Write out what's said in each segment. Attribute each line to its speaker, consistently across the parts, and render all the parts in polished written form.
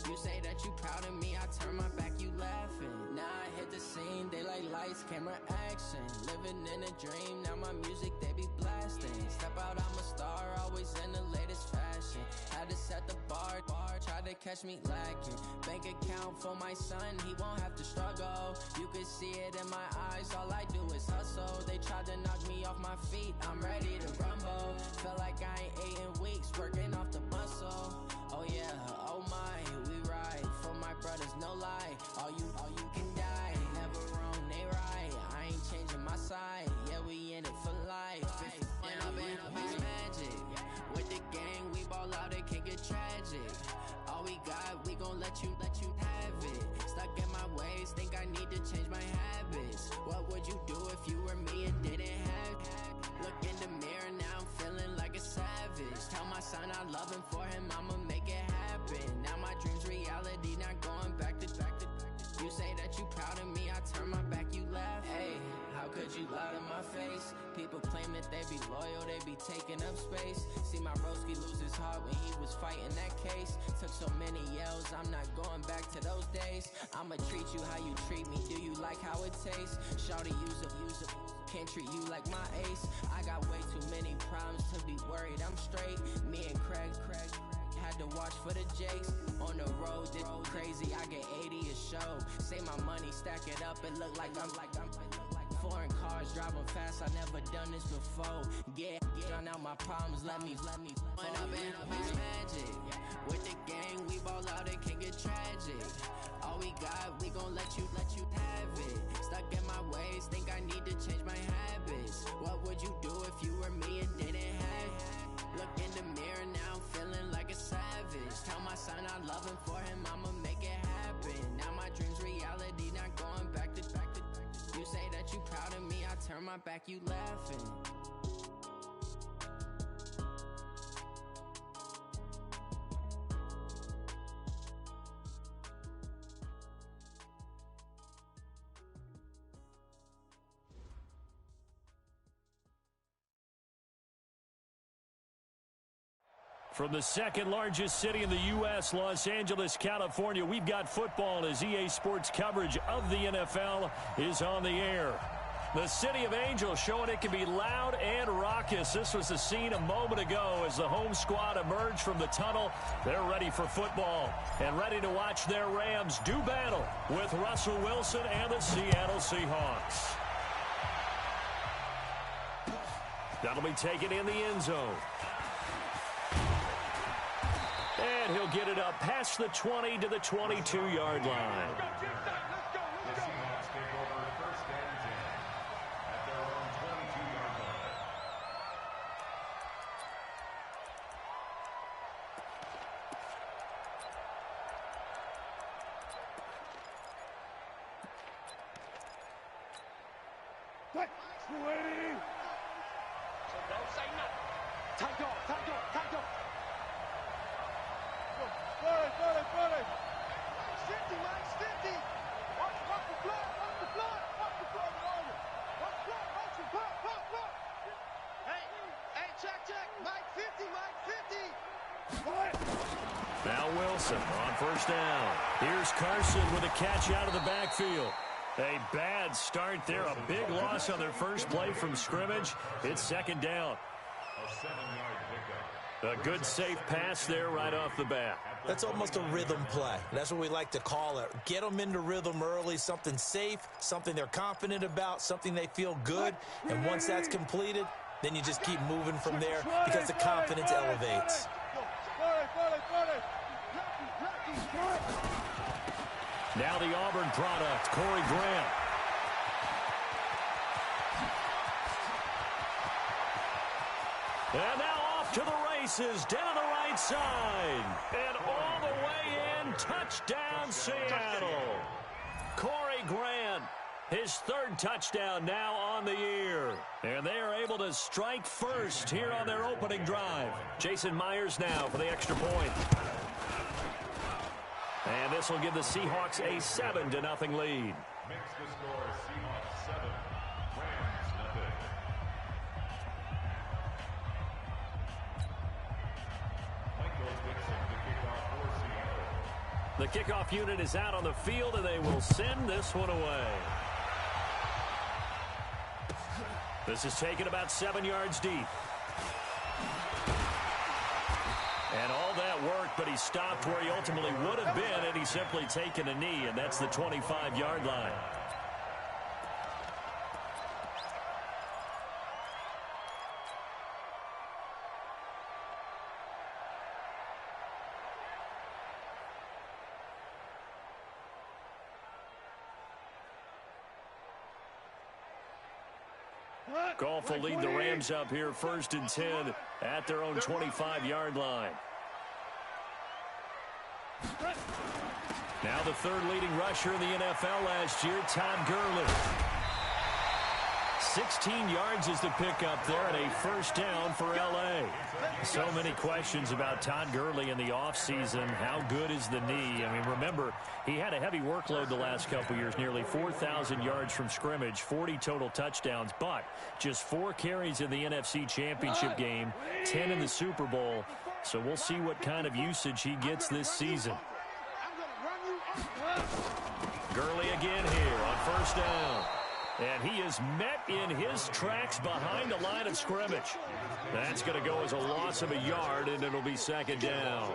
Speaker 1: You say that you proud of me, I turn my back, you laughing. Now I hit the scene, they like lights, camera, action. Living in a dream, now my music, they be blasting. Step out, I'm a star, always in the latest fashion. Had to set the bar, tried to catch me lacking. Bank account for my son, he won't have to struggle. You can see it in my eyes, all I do is hustle. They tried to knock me off my feet, I'm ready to rumble. Feel like I ain't ate in weeks, working off the muscle. Oh yeah, oh my, we ride for my brothers, no lie. All you can die, never wrong, they right. I ain't changing my side, yeah, we in it for life. And I've been magic. With the gang, we ball out, it can get tragic. All we got, we gon' let you have it. Stuck in my ways, think I need to change my habits. What would you do if you were me and didn't have it? Look in the mirror, now I'm feeling like a savage. Tell my son I love him, for him I'ma make it happen. Now my dream's reality, not going back to. You say that you proud of me, I turn my back, you laugh. Hey, how could you lie to my face? People claim that they be loyal, they be taking up space. See my broski lose his heart when he was fighting that case. Took so many yells, I'm not going back to those days. I'ma treat you how you treat me, do you like how it tastes? Shawty, use up, can't treat you like my ace. I got way too many problems to be worried, I'm straight. Me and Craig had to watch for the Jakes. On the road, this crazy, I get 80 a show. Say my money, stack it up, it look like I'm foreign cars, driving fast, I never done this before. Get drown out my problems, let me When up in magic. With the gang, we ball out, it can get tragic. All we got, we gon' let you have it. Stuck in my ways, think I need to change my habits. What would you do if you were me and didn't have it? Look in the mirror, now I'm feeling like a savage. Tell my son I love him, for him I'ma make it happen. Now my dream's reality, not going back to. You say that you proud of me, I turn my back, you laughing.
Speaker 2: From the second largest city in the U.S., Los Angeles, California, we've got football as EA Sports coverage of the NFL is on the air. The City of Angels showing it can be loud and raucous. This was the scene a moment ago as the home squad emerged from the tunnel. They're ready for football and ready to watch their Rams do battle with Russell Wilson and the Seattle Seahawks. That'll be taken in the end zone. And he'll get it up past the 20 to the 22-yard line. Now Wilson on first down. Here's Carson with a catch out of the backfield. A bad start there. A big loss on their first play from scrimmage. It's second down. A good safe pass there right off the bat.
Speaker 3: That's almost a rhythm play. That's what we like to call it. Get them into rhythm early, something safe, something they're confident about, something they feel good. And once that's completed, then you just keep moving from there because the confidence elevates.
Speaker 2: Now the Auburn product, Corey Grant. And now off to the races, down the right side. And all the way in, touchdown Seattle. Corey Grant, his third touchdown now on the year. And they are able to strike first here on their opening drive. Jason Myers now for the extra point. And this will give the Seahawks a 7-0 lead.
Speaker 4: Makes the score Seahawks 7, Rams 0. Michael Dixon to kick off for Seattle.
Speaker 2: The kickoff unit is out on the field, and they will send this one away. This is taken about 7 yards deep. And all that work, but he stopped where he ultimately would have been, and he's simply taken a knee, and that's the 25-yard line. Goff will lead the Rams up here 1st and 10 at their own 25-yard line. Now the third leading rusher in the NFL last year, Todd Gurley. 16 yards is the pickup there and a first down for L.A. So many questions about Todd Gurley in the offseason. How good is the knee? I mean, remember, he had a heavy workload the last couple years, nearly 4,000 yards from scrimmage, 40 total touchdowns, but just 4 carries in the NFC Championship game, 10 in the Super Bowl. So we'll see what kind of usage he gets this season. Gurley again here on first down. And he is met in his tracks behind the line of scrimmage. That's going to go as a loss of a yard, and it'll be second down.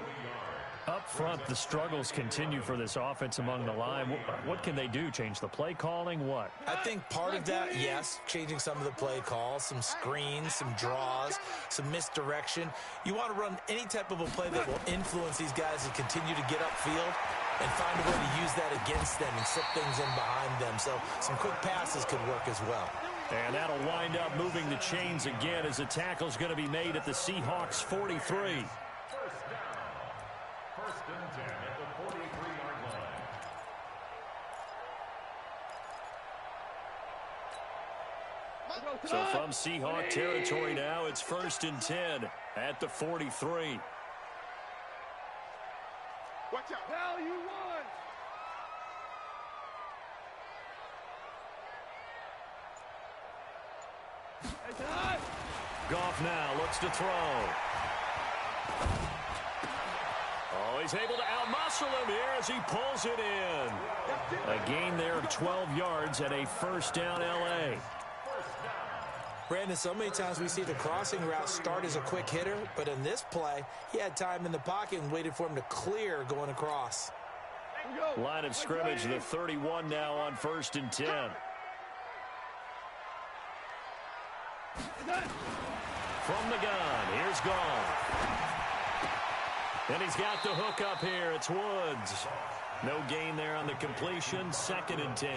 Speaker 2: Up front, the struggles continue for this offense among the line. What can they do? Change the play calling? What?
Speaker 3: I think part of that, yes, changing some of the play calls, some screens, some draws, some misdirection. You want to run any type of a play that will influence these guys to continue to get upfield and find a way to use that against them and slip things in behind them. So some quick passes could work as well.
Speaker 2: And that'll wind up moving the chains again as the tackle's going to be made at the Seahawks 43.
Speaker 4: First and 10 at the 43-yard line.
Speaker 2: So from Seahawk territory now, it's 1st and 10 at the 43.
Speaker 5: Watch out. Hell, you won.
Speaker 2: Goff now looks to throw. Oh, he's able to outmuscle him here as he pulls it in. A gain there of 12 yards and a first down L.A.
Speaker 3: Brandon, so many times we see the crossing route start as a quick hitter, but in this play, he had time in the pocket and waited for him to clear going across.
Speaker 2: Line of scrimmage, the 31 now on 1st and 10. From the gun, here's Goff. And he's got the hook up here. It's Woods. No gain there on the completion. 2nd and 10.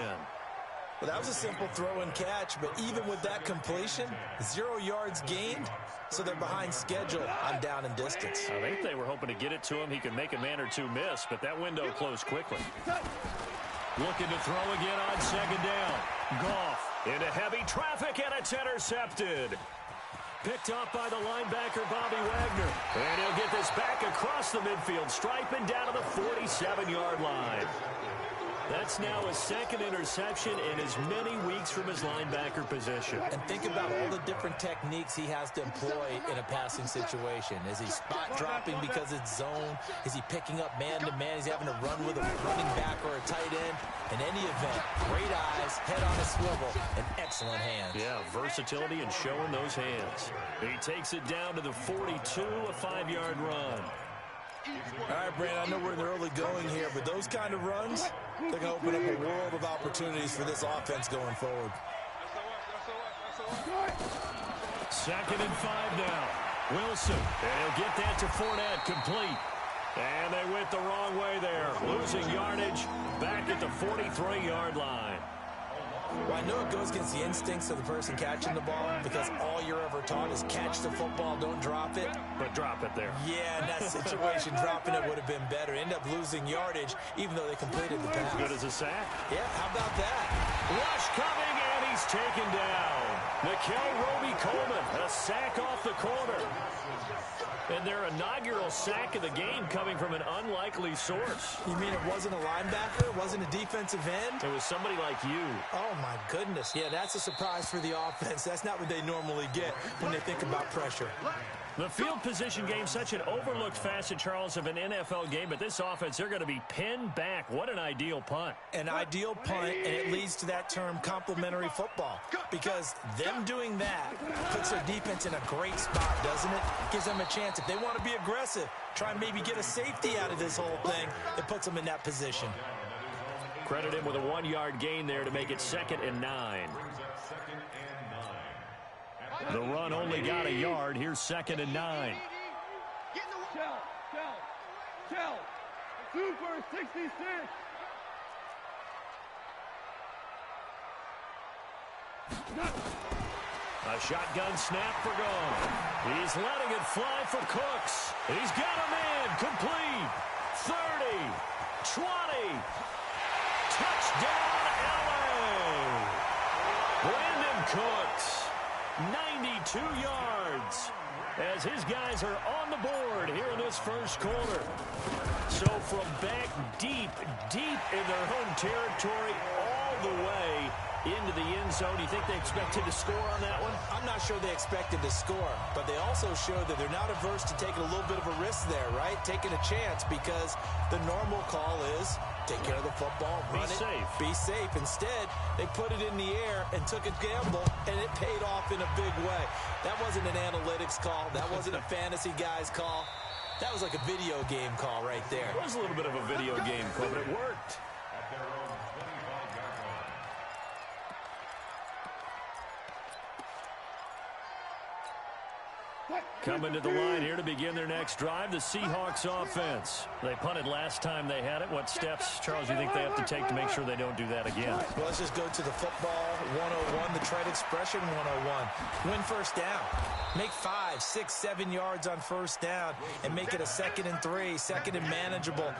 Speaker 3: Well, that was a simple throw and catch, but even with that completion, 0 yards gained, so they're behind schedule on down and distance.
Speaker 2: I think they were hoping to get it to him. He could make a man or two miss, but that window closed quickly. Looking to throw again on 2nd down. Goff into heavy traffic, and it's intercepted. Picked up by the linebacker, Bobby Wagner. And he'll get this back across the midfield stripe and down to the 47-yard line. That's now his 2nd interception in as many weeks from his linebacker position.
Speaker 3: And think about all the different techniques he has to employ in a passing situation. Is he spot dropping because it's zone? Is he picking up man-to-man? Is he having to run with a running back or a tight end? In any event, great eyes, head on a swivel, and excellent hands.
Speaker 2: Yeah, versatility and showing those hands. He takes it down to the 42, a 5-yard run.
Speaker 3: All right, Brandon, I know we're in the early going here, but those kind of runs, they're going to open up a world of opportunities for this offense going forward.
Speaker 2: 2nd and 5 now. Wilson, and he'll get that to Fournette, complete. And they went the wrong way there, losing yardage back at the 43-yard line.
Speaker 3: Well, I know it goes against the instincts of the person catching the ball because all you're ever taught is catch the football, don't drop it.
Speaker 2: But drop it there.
Speaker 3: Yeah, in that situation, dropping it would have been better. End up losing yardage, even though they completed the pass.
Speaker 2: Good as a sack.
Speaker 3: Yeah, how about that?
Speaker 2: Rush coming, and he's taken down. Nikel Roby-Coleman, a sack off the corner. And their inaugural sack of the game coming from an unlikely source.
Speaker 3: You mean it wasn't a linebacker? It wasn't a defensive end?
Speaker 2: It was somebody like you.
Speaker 3: Oh, my goodness. Yeah, that's a surprise for the offense. That's not what they normally get when they think about pressure.
Speaker 2: The field position game, such an overlooked facet, Charles, of an NFL game, but this offense, they're going to be pinned back. What an ideal punt.
Speaker 3: An ideal punt, and it leads to that term complementary football, because them doing that puts their defense in a great spot, doesn't it? Gives them a chance. If they want to be aggressive, try and maybe get a safety out of this whole thing, it puts them in that position.
Speaker 2: Credit him with a 1-yard gain there to make it 2nd and 9. The run only got a yard. Here's 2nd and 9.
Speaker 5: Shell. Super 66.
Speaker 2: A shotgun snap for Gone. He's letting it fly for Cooks. He's got a man. Complete. 30. 20. Touchdown, LA. Brandon Cooks. 92 yards as his guys are on the board here in this first quarter. So from back deep in their home territory all the way into the end zone, do you think they expected to score on that one?
Speaker 3: I'm not sure they expected to score, but they also showed that they're not averse to taking a little bit of a risk there, right? Taking a chance, because the normal call is take care of the football, run it, be safe. Instead, they put it in the air and took a gamble, and it paid off in a big way. That wasn't an analytics call. That wasn't a fantasy guy's call. That was like a video game call right there.
Speaker 2: It was a little bit of a video game call, but it worked. Coming to the line here to begin their next drive, the Seahawks offense. They punted last time they had it. What steps, Charles, do you think they have to take to make sure they don't do that again?
Speaker 3: Well, let's just go to the football 101, the trade expression 101. Win first down. Make 5, 6, 7 yards on first down and make it a 2nd and 3, 2nd and manageable.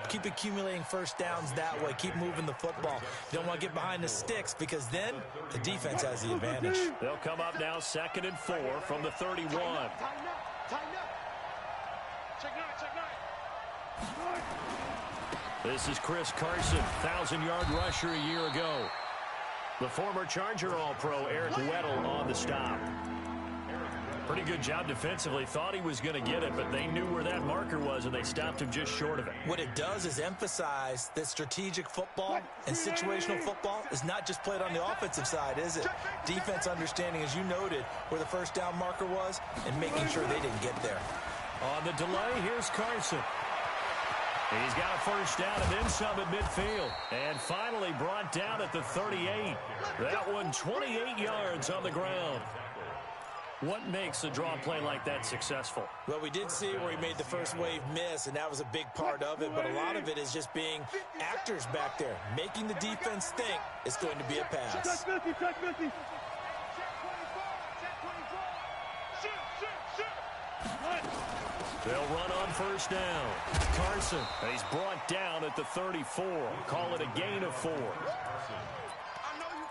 Speaker 3: Keep accumulating first downs that way. Keep moving the football. You don't want to get behind the sticks, because then the defense has the advantage.
Speaker 2: They'll come up now 2nd and 4 from the 31. This is Chris Carson, 1,000-yard rusher a year ago. The former Charger All-Pro Eric Weddle on the stop. Pretty good job defensively. Thought he was going to get it, but they knew where that marker was, and they stopped him just short of it.
Speaker 3: What it does is emphasize that strategic football and situational football is not just played on the offensive side, is it? Defense understanding, as you noted, where the first down marker was and making sure they didn't get there.
Speaker 2: On the delay, here's Carson. He's got a first down and then some at midfield. And finally brought down at the 38. That one 28 yards on the ground. What makes a draw play like that successful?
Speaker 3: Well, we did see where he made the first wave miss, and that was a big part of it. But a lot of it is just being actors back there, making the defense think it's going to be a pass.
Speaker 2: They'll run on first down. Carson, he's brought down at the 34. Call it a gain of 4.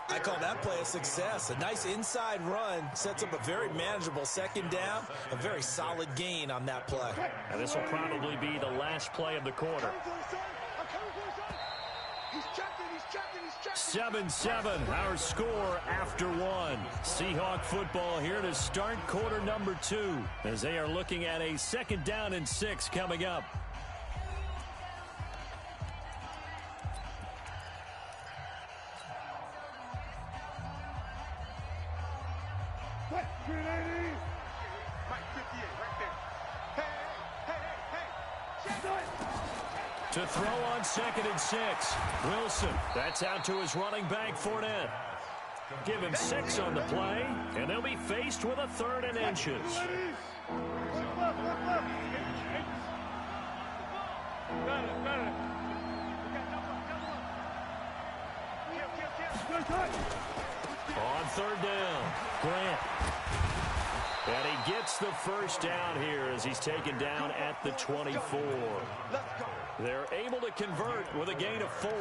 Speaker 3: I call that play a success. A nice inside run sets up a very manageable 2nd down, a very solid gain on that play.
Speaker 2: And this will probably be the last play of the quarter. 7-7, our score after 1. Seahawk football here to start quarter number 2, as they are looking at a 2nd down and 6 coming up. To throw on 2nd and 6. Wilson, that's out to his running back, Fournette. Give him 6 on the play, and they'll be faced with a 3rd and inches. On 3rd down, Grant. And he gets the first down here as he's taken down at the 24. They're able to convert with a gain of 4.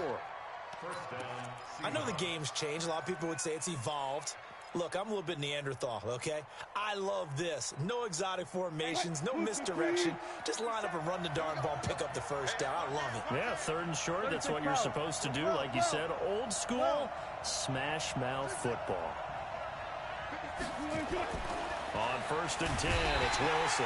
Speaker 3: I know the game's changed. A lot of people would say it's evolved. Look, I'm a little bit Neanderthal, okay? I love this. No exotic formations, no misdirection. Just line up and run the darn ball and pick up the first down. I love it.
Speaker 2: Yeah, 3rd and short. That's what you're supposed to do. Like you said, old school smash mouth football. On 1st and 10, it's Wilson.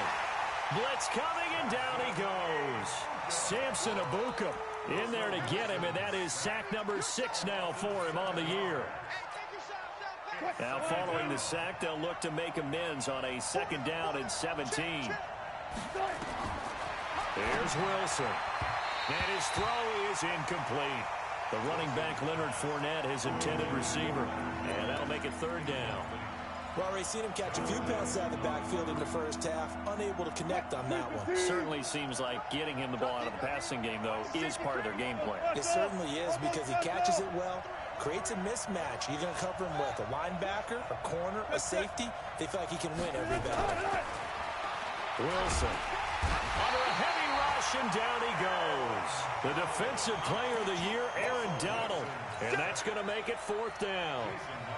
Speaker 2: Blitz coming, and down he goes. Samson Ebukam in there to get him, and that is sack number 6 now for him on the year. Now following the sack, they'll look to make amends on a 2nd down and 17. There's Wilson. And his throw is incomplete. The running back, Leonard Fournette, his intended receiver. And that'll make it 3rd down.
Speaker 3: Well, already seen him catch a few passes out of the backfield in the first half. Unable to connect on that one.
Speaker 2: Certainly seems like getting him the ball out of the passing game, though, is part of their game plan.
Speaker 3: It certainly is, because he catches it well, creates a mismatch. You're going to cover him with a linebacker, a corner, a safety. They feel like he can win every battle.
Speaker 2: Wilson under a heavy rush, and down he goes. The defensive player of the year, Aaron Donald. And that's going to make it 4th down.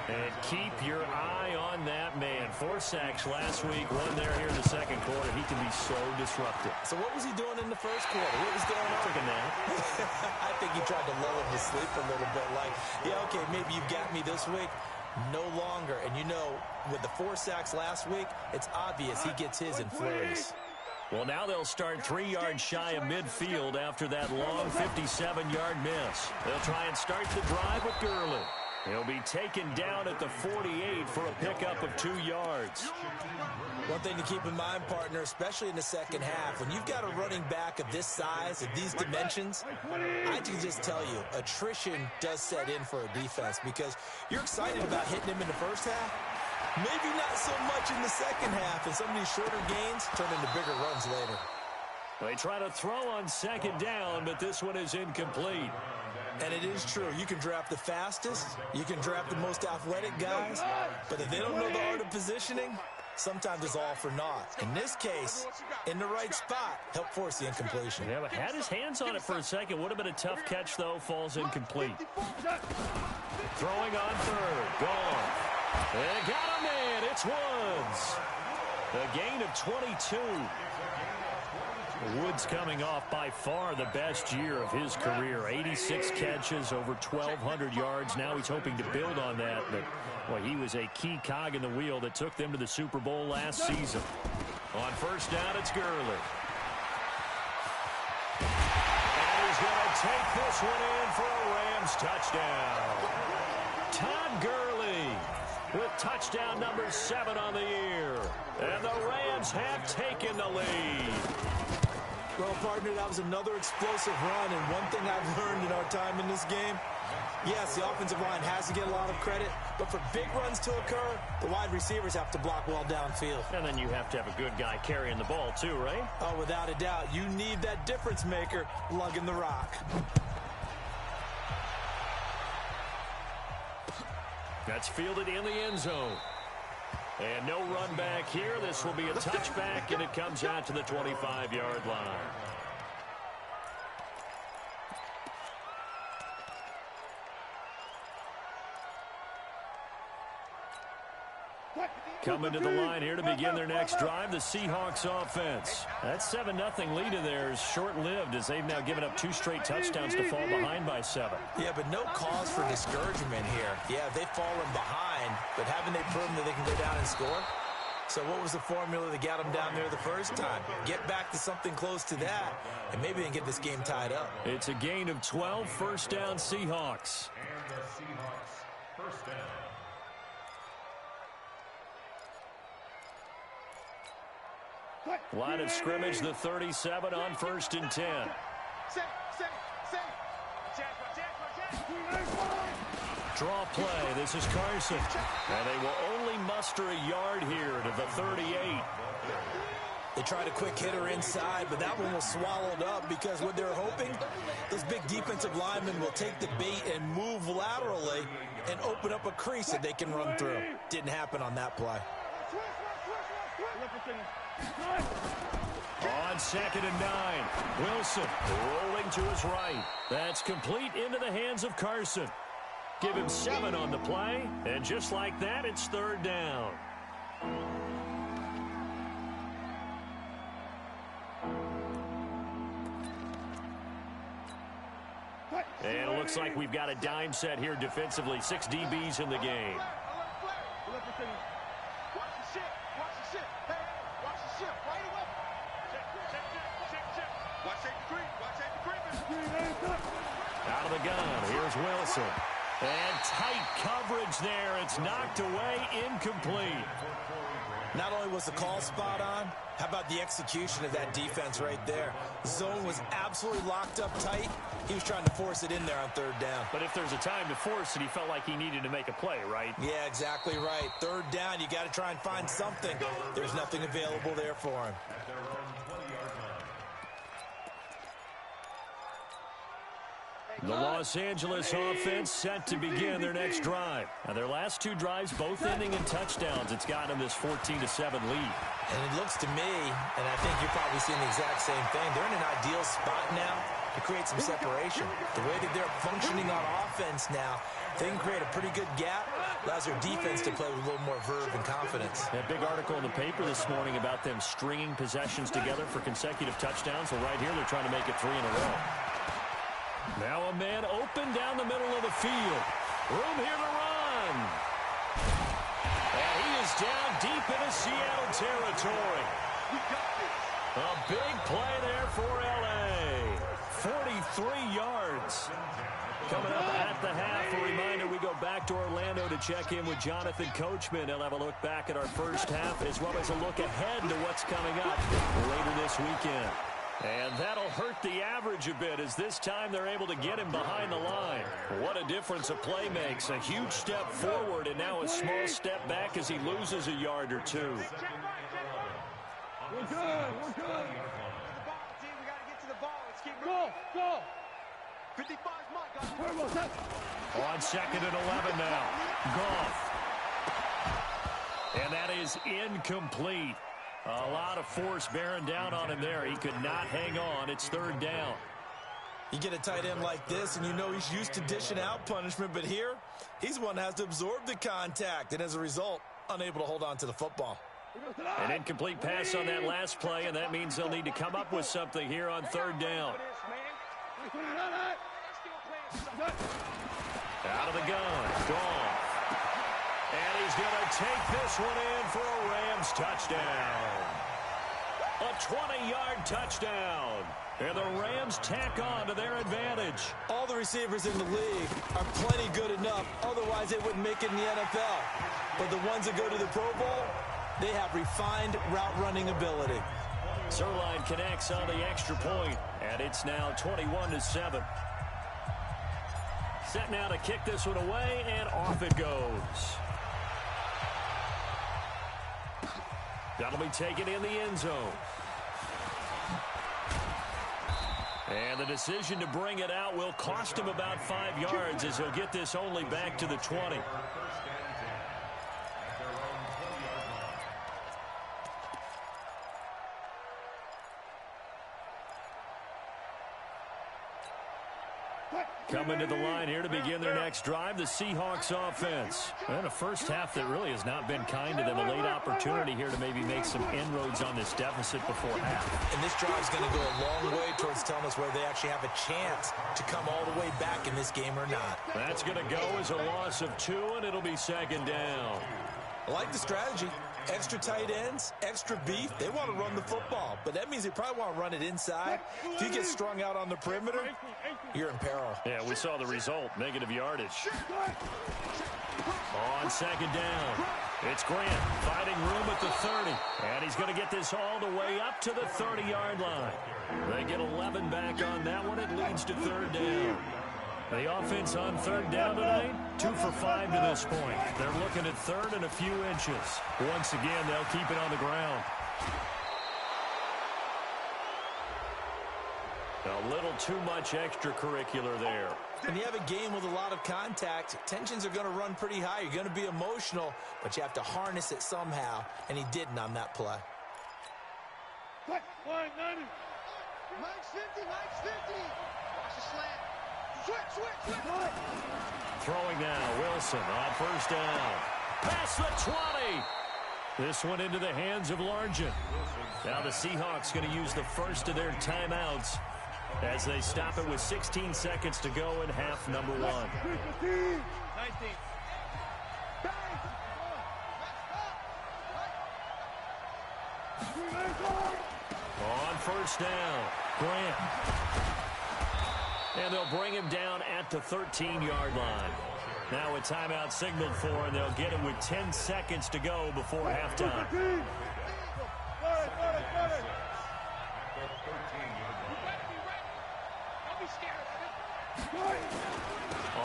Speaker 2: And keep your eye on that man. 4 sacks last week, 1 there here in the 2nd quarter. He can be so disruptive.
Speaker 3: So what was he doing in the 1st quarter? What was going on?
Speaker 2: Took a nap.
Speaker 3: I think he tried to lull him to sleep a little bit. Like, yeah, okay, maybe you've got me this week. No longer. And you know, with the 4 sacks last week, it's obvious he gets his in flurries.
Speaker 2: Well, now they'll start 3 yards shy of midfield after that long 57-yard miss. They'll try and start the drive with Gurley. He'll be taken down at the 48 for a pickup of 2 yards.
Speaker 3: One thing to keep in mind, partner, especially in the 2nd half, when you've got a running back of this size, of these dimensions, I can just tell you, attrition does set in for a defense, because you're excited about hitting him in the 1st half. Maybe not so much in the 2nd half, and some of these shorter gains turn into bigger runs later.
Speaker 2: They try to throw on 2nd down, but this one is incomplete.
Speaker 3: And it is true. You can draft the fastest. You can draft the most athletic guys. But if they don't know the art of positioning, sometimes it's all for naught. In this case, in the right spot, help force the incompletion.
Speaker 2: Yeah, but had his hands on it for a second. Would have been a tough catch, though. Falls incomplete. Throwing on 3rd. Gone. They got him in. It's Woods. A gain of 22. Woods coming off by far the best year of his career. 86 catches, over 1,200 yards. Now he's hoping to build on that. But, well, he was a key cog in the wheel that took them to the Super Bowl last season. On 1st down, it's Gurley. And he's going to take this one in for a Rams touchdown. Todd Gurley with touchdown number 7 on the year. And the Rams have taken the lead.
Speaker 3: Well, partner, that was another explosive run, and one thing I've learned in our time in this game, yes, the offensive line has to get a lot of credit, but for big runs to occur, the wide receivers have to block well downfield.
Speaker 2: And then you have to have a good guy carrying the ball too, right?
Speaker 3: Oh, without a doubt. You need that difference maker lugging the rock.
Speaker 2: That's fielded in the end zone. And no run back here. This will be a touchback, and it comes out to the 25-yard line. Coming to the line here to begin their next drive, the Seahawks offense. That 7-0 lead of theirs short-lived, as they've now given up 2 straight touchdowns to fall behind by 7.
Speaker 3: Yeah, but no cause for discouragement here. Yeah, they've fallen behind, but haven't they proven that they can go down and score? So what was the formula that got them down there the first time? Get back to something close to that, and maybe they can get this game tied up.
Speaker 2: It's a gain of 12, 1st down Seahawks.
Speaker 4: And the Seahawks, 1st down.
Speaker 2: Line of scrimmage, the 37 on 1st and 10. Draw play. This is Carson. And they will only muster a yard here to the 38.
Speaker 3: They tried a quick hitter inside, but that one was swallowed up because what they're hoping, those big defensive linemen will take the bait and move laterally and open up a crease that they can run through. Didn't happen on that play.
Speaker 2: On 2nd and 9, Wilson rolling to his right. That's complete into the hands of Carson. Give him 7 on the play, and just like that, it's 3rd down. And it looks like we've got a dime set here defensively. 6 DBs in the game.
Speaker 5: ship. Hey, watch the ship. Right away. Check. Watch safety creep. Watch safety creep.
Speaker 2: Out of the gun. Here's Wilson. And tight coverage there. It's knocked away, incomplete.
Speaker 3: Not only was the call spot on, how about the execution of that defense right there? Zone was absolutely locked up tight. He was trying to force it in there on third down.
Speaker 2: But if there's a time to force it, he felt like he needed to make a play, right?
Speaker 3: Yeah, exactly right. Third down, you got to try and find something. There's nothing available there for him.
Speaker 2: The Los Angeles offense set to begin their next drive. Now, their last two drives both ending in touchdowns. It's gotten them this 14-7 lead.
Speaker 3: And it looks to me, and I think you're probably seeing the exact same thing, they're in an ideal spot now to create some separation. The way that they're functioning on offense now, they can create a pretty good gap. Allows their defense to play with a little more verve and confidence.
Speaker 2: That big article in the paper this morning about them stringing possessions together for consecutive touchdowns. Well, right here, they're trying to make it 3 in a row. Now a man open down the middle of the field. Room here to run. And he is down deep into Seattle territory. A big play there for L.A. 43 yards. Coming up at the half, a reminder, we go back to Orlando to check in with Jonathan Coachman. He'll have a look back at our first half as well as a look ahead to what's coming up later this weekend. And that'll hurt the average a bit as this time they're able to get him behind the line. What a difference a play makes. A huge step forward and now a small step back as he loses a yard or two.
Speaker 5: We're good. We got to get to the ball. Let's keep moving. Go. 55's Mike.
Speaker 2: On 2nd and 11 now. Goff. And that is incomplete. A lot of force bearing down on him there. He could not hang on. It's 3rd down.
Speaker 3: You get a tight end like this, and you know he's used to dishing out punishment, but here, he's one that has to absorb the contact, and as a result, unable to hold on to the football.
Speaker 2: An incomplete pass on that last play, and that means they'll need to come up with something here on 3rd down. Out of the gun. Goff. And he's going to take this one in for a Rams touchdown. A 20-yard touchdown. And the Rams tack on to their advantage.
Speaker 3: All the receivers in the league are plenty good enough. Otherwise, they wouldn't make it in the NFL. But the ones that go to the Pro Bowl, they have refined route-running ability.
Speaker 2: Zerline connects on the extra point, and it's now 21-7. Set now to kick this one away, and off it goes. That'll be taken in the end zone. And the decision to bring it out will cost him about 5 yards as he'll get this only back to the 20. Coming to the line here to begin their next drive, the Seahawks offense. And a first half that really has not been kind to them. A late opportunity here to maybe make some inroads on this deficit before half.
Speaker 3: And this drive is going to go a long way towards telling us whether they actually have a chance to come all the way back in this game or not.
Speaker 2: That's going to go as a loss of 2, and it'll be 2nd down.
Speaker 3: I like the strategy. Extra tight ends, extra beef. They want to run the football, but that means they probably want to run it inside. If you get strung out on the perimeter, you're in peril.
Speaker 2: Yeah, we saw the result, negative yardage. On 2nd down, it's Grant fighting room at the 30, and he's going to get this all the way up to the 30-yard line. They get 11 back on that one. It leads to 3rd down. The offense on 3rd down tonight, 2 for 5 to this point. They're looking at 3rd and a few inches. Once again, they'll keep it on the ground. A little too much extracurricular there.
Speaker 3: When you have a game with a lot of contact, tensions are going to run pretty high. You're going to be emotional, but you have to harness it somehow, and he didn't on that play.
Speaker 5: Max 50, Max 50. Watch the slant. Switch.
Speaker 2: Throwing now, Wilson on 1st down. Past the 20. This one into the hands of Largent. Now the Seahawks going to use the first of their timeouts as they stop it with 16 seconds to go in half number 1.
Speaker 5: 19.
Speaker 2: On first down, Grant. And they'll bring him down at the 13-yard line. Now a timeout signaled for, and they'll get it with 10 seconds to go before halftime.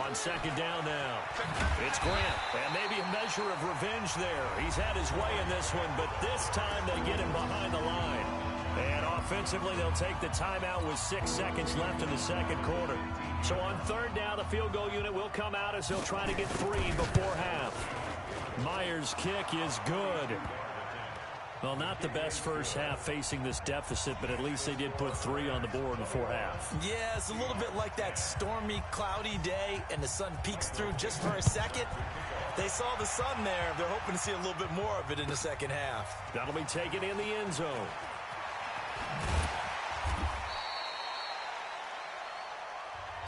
Speaker 2: On second down now, it's Grant, and maybe a measure of revenge there. He's had his way in this one, but this time they get him behind the line. And offensively, they'll take the timeout with 6 seconds left in the second quarter. So on third down, the field goal unit will come out as they'll try to get 3 before half. Myers' kick is good. Well, not the best first half facing this deficit, but at least they did put 3 on the board before half.
Speaker 3: Yeah, it's a little bit like that stormy, cloudy day, and the sun peeks through just for a second. They saw the sun there. They're hoping to see a little bit more of it in the second half.
Speaker 2: That'll be taken in the end zone.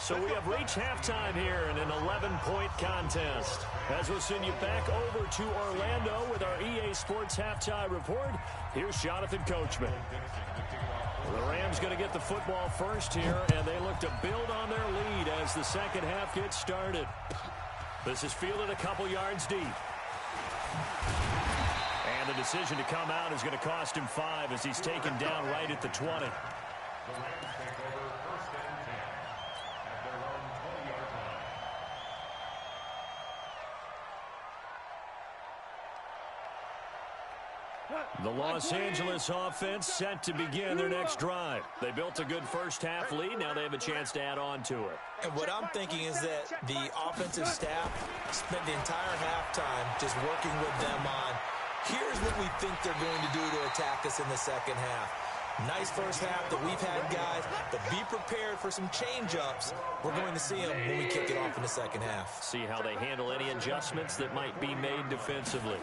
Speaker 2: So we have reached halftime here in an 11-point contest. As we'll send you back over to Orlando with our EA Sports Halftime Report, here's Jonathan Coachman. The Rams going to get the football first here, and they look to build on their lead as the second half gets started. This is fielded a couple yards deep. And the decision to come out is going to cost him 5 as he's taken down right at the 20. The Los Angeles offense set to begin their next drive. They built a good first half lead. Now they have a chance to add on to it.
Speaker 3: And what I'm thinking is that the offensive staff spent the entire halftime just working with them on, here's what we think they're going to do to attack us in the second half. Nice first half that we've had, guys, but be prepared for some change-ups. We're going to see them when we kick it off in the second half.
Speaker 2: See how they handle any adjustments that might be made defensively.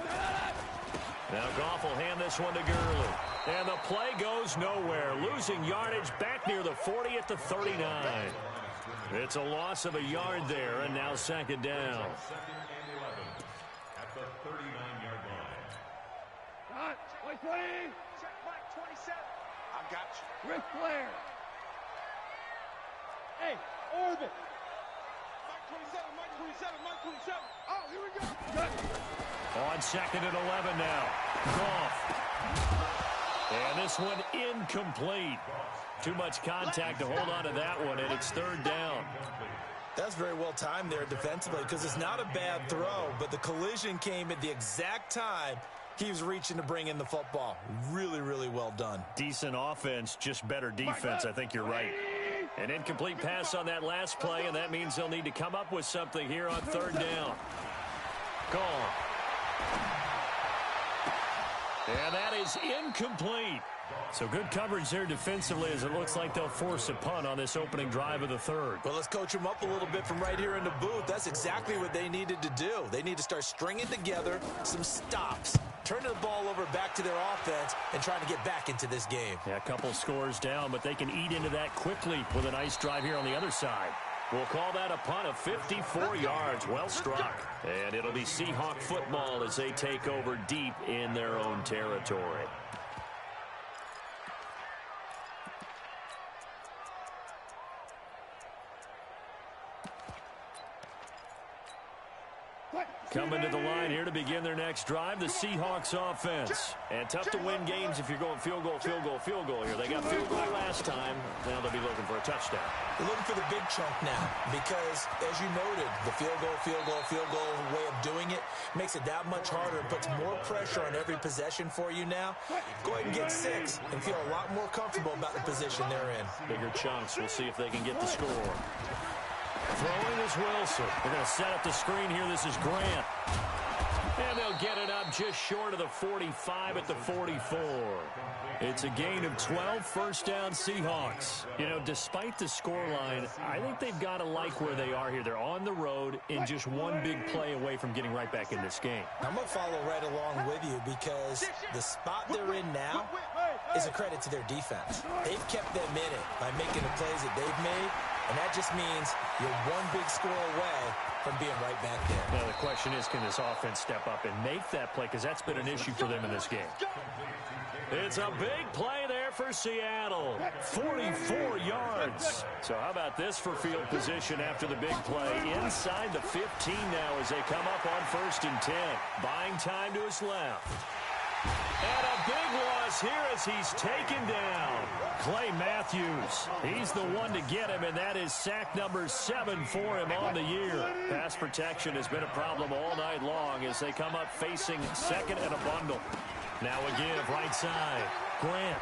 Speaker 2: Now Goff will hand this one to Gurley. And the play goes nowhere. Losing yardage back near the 40 at the 39. It's a loss of a yard there, and now second down.
Speaker 4: At the 39-yard line.
Speaker 5: Check Mike 27. I got you. Ric Flair. Hey, Orbit. Mike 27. Oh, here we go. Good.
Speaker 2: On second and 11 now. Goff. And this one incomplete. Too much contact to hold on to that one, and it's third down.
Speaker 3: That's very well timed there defensively because it's not a bad throw, but the collision came at the exact time he was reaching to bring in the football. Really, really well done.
Speaker 2: Decent offense, just better defense. I think you're right. An incomplete pass on that last play, and that means they'll need to come up with something here on third down. Gone. And that is incomplete. So good coverage there defensively as it looks like they'll force a punt on this opening drive of the third.
Speaker 3: Well, let's coach them up a little bit from right here in the booth. That's exactly what they needed to do. They need to start stringing together some stops, turning the ball over back to their offense, and trying to get back into this game.
Speaker 2: Yeah, a couple scores down, but they can eat into that quickly with a nice drive here on the other side. We'll call that a punt of 54 yards. Well struck. And it'll be Seahawk football as they take over deep in their own territory. Coming to the line here to begin their next drive, the Seahawks offense. And tough to win games if you're going field goal here. They got field goal last time. Now they'll be looking for a touchdown.
Speaker 3: They're looking for the big chunk now because, as you noted, the field goal way of doing it makes it that much harder. It puts more pressure on every possession for you now. Go ahead and get 6 and feel a lot more comfortable about the position they're in.
Speaker 2: Bigger chunks. We'll see if they can get the score. Throwing is Wilson. They're going to set up the screen here. This is Grant. And they'll get it up just short of the 45 at the 44. It's a gain of 12, first down Seahawks. You know, despite the scoreline, I think they've got to like where they are here. They're on the road and just one big play away from getting right back in this game.
Speaker 3: I'm going to follow right along with you because the spot they're in now is a credit to their defense. They've kept them in it by making the plays that they've made. And that just means you're one big score away from being right back there.
Speaker 2: Now, the question is, can this offense step up and make that play? Because that's been an issue for them in this game. It's a big play there for Seattle. 44 yards. So how about this for field position after the big play? Inside the 15 now as they come up on 1st and 10. Buying time to his left. And a big loss here as he's taken down. Clay Matthews. He's the one to get him, and that is sack number 7 for him on the year. Pass protection has been a problem all night long as they come up facing second and a bundle. Now a give right side. Grant.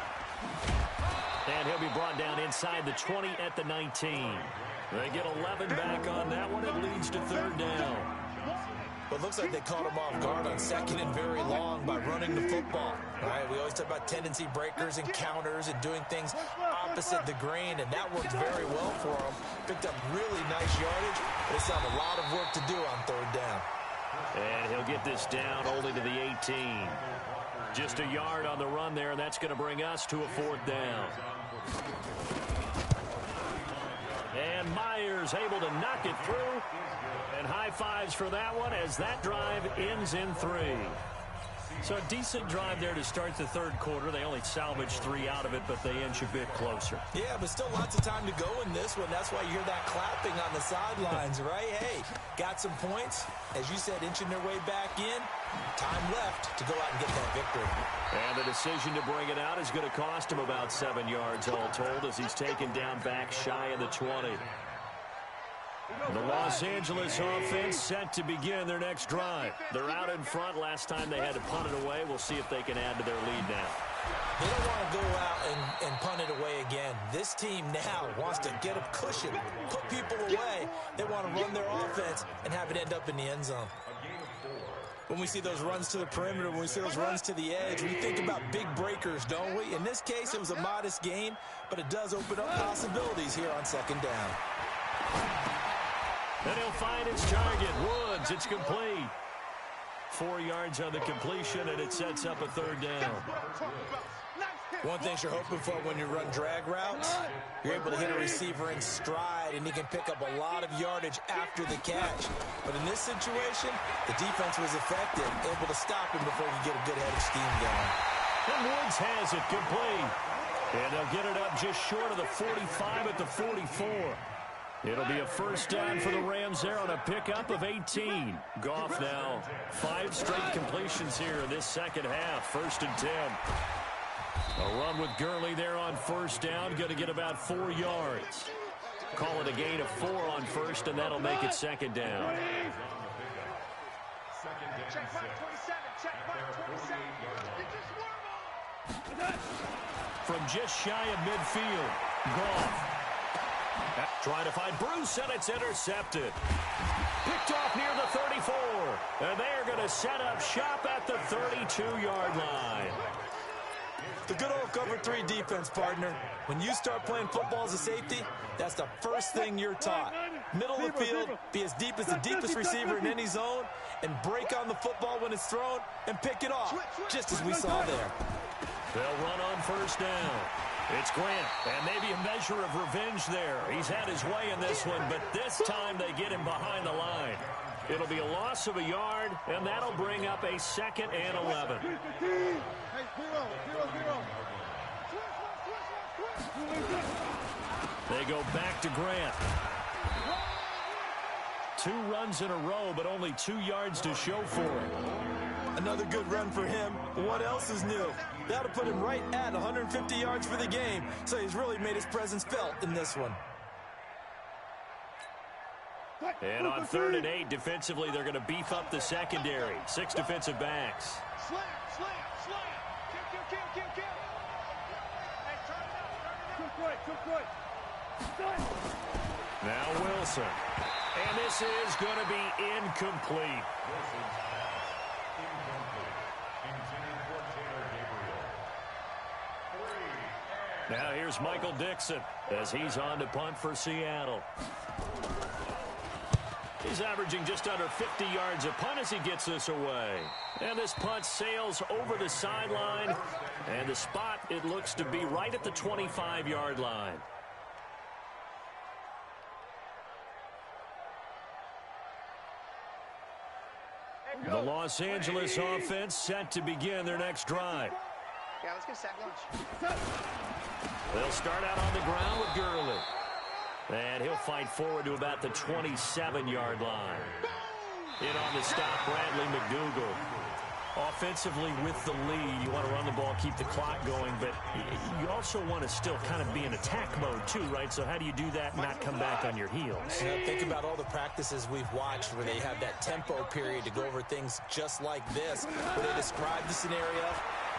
Speaker 2: And he'll be brought down inside the 20 at the 19. They get 11 back on that one. It leads to 3rd down.
Speaker 3: But it looks like they caught him off guard on 2nd and very long by running the football. Right? We always talk about tendency breakers and counters and doing things opposite the grain, and that worked very well for him. Picked up really nice yardage, but they still have a lot of work to do on 3rd down.
Speaker 2: And he'll get this down only to the 18. Just a yard on the run there, and that's going to bring us to a 4th down. And Myers able to knock it through. And high fives for that one as that drive ends in 3. So a decent drive there to start the 3rd quarter. They only salvaged 3 out of it, but they inch a bit closer.
Speaker 3: Yeah, but still lots of time to go in this one. That's why you hear that clapping on the sidelines, right? Hey, got some points. As you said, inching their way back in. Time left to go out and get that victory.
Speaker 2: And the decision to bring it out is going to cost him about 7 yards all told as he's taken down back shy of the 20. The Los Angeles offense set to begin their next drive. They're out in front. Last time they had to punt it away. We'll see if they can add to their lead now.
Speaker 3: They don't want to go out and punt it away again. This team now wants to get a cushion, put people away. They want to run their offense and have it end up in the end zone. When we see those runs to the perimeter, when we see those runs to the edge, we think about big breakers, don't we? In this case, it was a modest gain, but it does open up possibilities here on 2nd down.
Speaker 2: And he'll find his target. Woods, it's complete. 4 yards on the completion, and it sets up a 3rd down.
Speaker 3: One thing you're hoping for when you run drag routes, you're able to hit a receiver in stride, and he can pick up a lot of yardage after the catch. But in this situation, the defense was effective, able to stop him before he could get a good head of steam going.
Speaker 2: And Woods has it complete. And they'll get it up just short of the 45 at the 44. It'll be a 1st down for the Rams there on a pickup of 18. Goff now 5 straight completions here in this 2nd half. 1st and 10. A run with Gurley there on 1st down. Going to get about 4 yards. Call it a gain of 4 on 1st, and that'll make it 2nd down.
Speaker 5: Check mark 27. Check mark 27.
Speaker 2: From just shy of midfield, Goff. Trying to find Bruce, and it's intercepted. Picked off near the 34. And they're going to set up shop at the 32-yard line.
Speaker 3: The good old cover 3 defense, partner. When you start playing football as a safety, that's the first thing you're taught. Middle of the field, be as deep as the deepest receiver in any zone, and break on the football when it's thrown and pick it off, just as we saw there.
Speaker 2: They'll run on 1st down. It's Grant, and maybe a measure of revenge there. He's had his way in this one, but this time they get him behind the line. It'll be a loss of a yard, and that'll bring up a 2nd and 11. They go back to Grant. 2 runs in a row, but only 2 yards to show for it.
Speaker 3: Another good run for him. What else is new? That'll put him right at 150 yards for the game, so he's really made his presence felt in this one.
Speaker 2: And on 3rd and 8, defensively, they're going to beef up the secondary. 6 defensive backs.
Speaker 5: Slam, slam, slam. Kill. Hey, turn it up.
Speaker 2: Now Wilson. And this is going to be incomplete. Now here's Michael Dixon as he's on to punt for Seattle. He's averaging just under 50 yards a punt as he gets this away. And this punt sails over the sideline. And the spot, it looks to be right at the 25-yard line. The Los Angeles offense set to begin their next drive.
Speaker 5: Yeah, let's get sack lunch.
Speaker 2: They'll start out on the ground with Gurley. And he'll fight forward to about the 27-yard line. In on the stop, Bradley McDougald. Offensively with the lead, you want to run the ball, keep the clock going, but you also want to still kind of be in attack mode too, right? So how do you do that and not come back on your heels?
Speaker 3: Think about all the practices we've watched where they have that tempo period to go over things just like this, where they describe the scenario,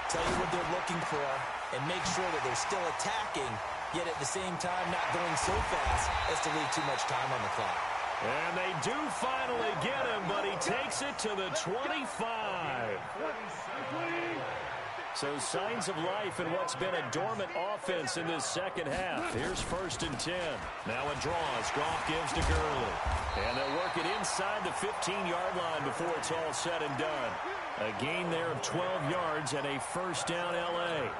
Speaker 3: tell you what they're looking for, and make sure that they're still attacking, yet at the same time not going so fast as to leave too much time on the clock.
Speaker 2: And they do finally get him, but he takes it to the 25. So signs of life in what's been a dormant offense in this second half. Here's 1st and 10. Now it draws. Goff gives to Gurley. And they'll work it inside the 15-yard line before it's all said and done. A gain there of 12 yards and a first down L.A.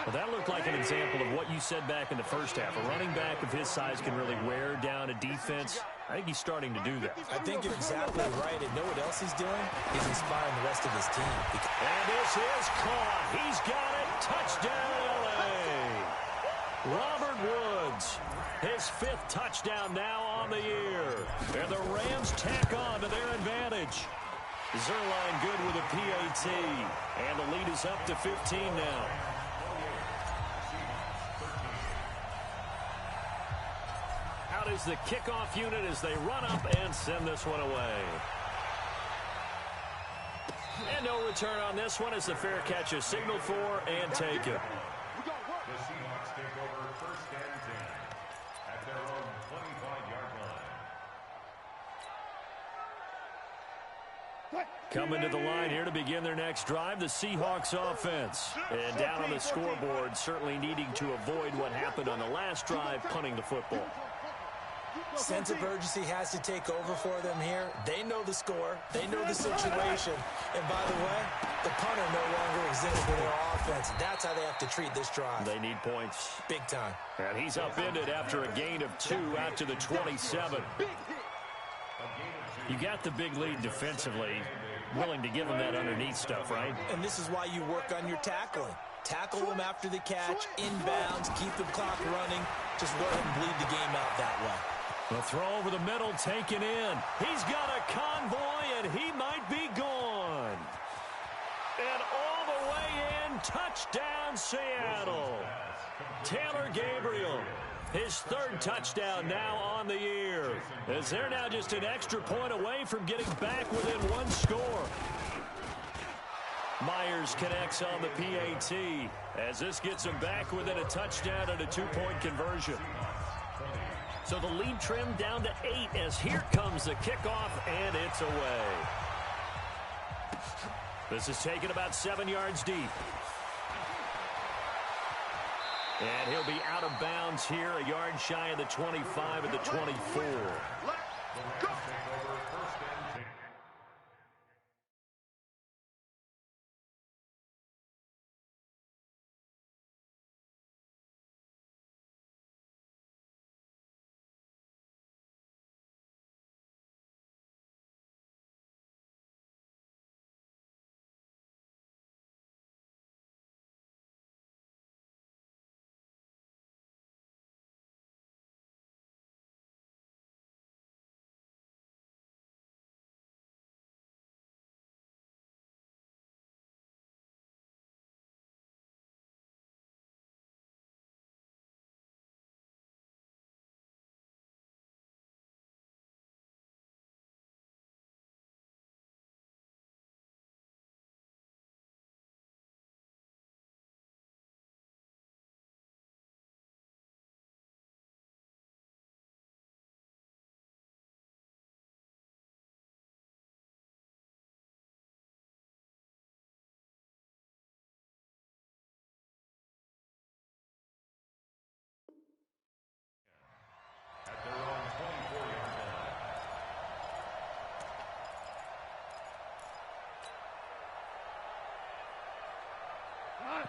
Speaker 2: Well, that looked like an example of what you said back in the first half. A running back of his size can really wear down a defense. I think he's starting to do that.
Speaker 3: I think you're exactly right. And know what else he's doing? He's inspiring the rest of his team.
Speaker 2: And this is caught. He's got it. Touchdown, L.A. Robert Woods, his 5th touchdown now on the year. And the Rams tack on to their advantage. Zuerlein good with a PAT. And the lead is up to 15 now. Out is the kickoff unit as they run up and send this one away. And no return on this one as the fair catch is signaled for and taken.
Speaker 4: The Seahawks take over 1st and 10 at their own 25-yard line.
Speaker 2: Coming to the line here to begin their next drive, the Seahawks offense. And down on the scoreboard, certainly needing to avoid what happened on the last drive, punting the football.
Speaker 3: Sense of urgency has to take over for them here. They know the score. They know the situation. And by the way, the punter no longer exists for their offense. That's how they have to treat this drive.
Speaker 2: They need points.
Speaker 3: Big time.
Speaker 2: And he's upended after a gain of 2 out to the 27. You got the big lead defensively. Willing to give them that underneath stuff, right?
Speaker 3: And this is why you work on your tackling. Tackle them after the catch, inbounds, keep the clock running. Just go ahead and bleed the game out that way.
Speaker 2: The throw over the middle taken in. He's got a convoy, and he might be gone. And all the way in, touchdown Seattle. Taylor Gabriel, his 3rd touchdown now on the year. As they're now just an extra point away from getting back within 1 score. Myers connects on the PAT as this gets him back within a touchdown and a 2-point conversion. So the lead trimmed down to 8 as here comes the kickoff, and it's away. This is taken about 7 yards deep. And he'll be out of bounds here, a yard shy of the 25 at the 24.
Speaker 5: Let's go.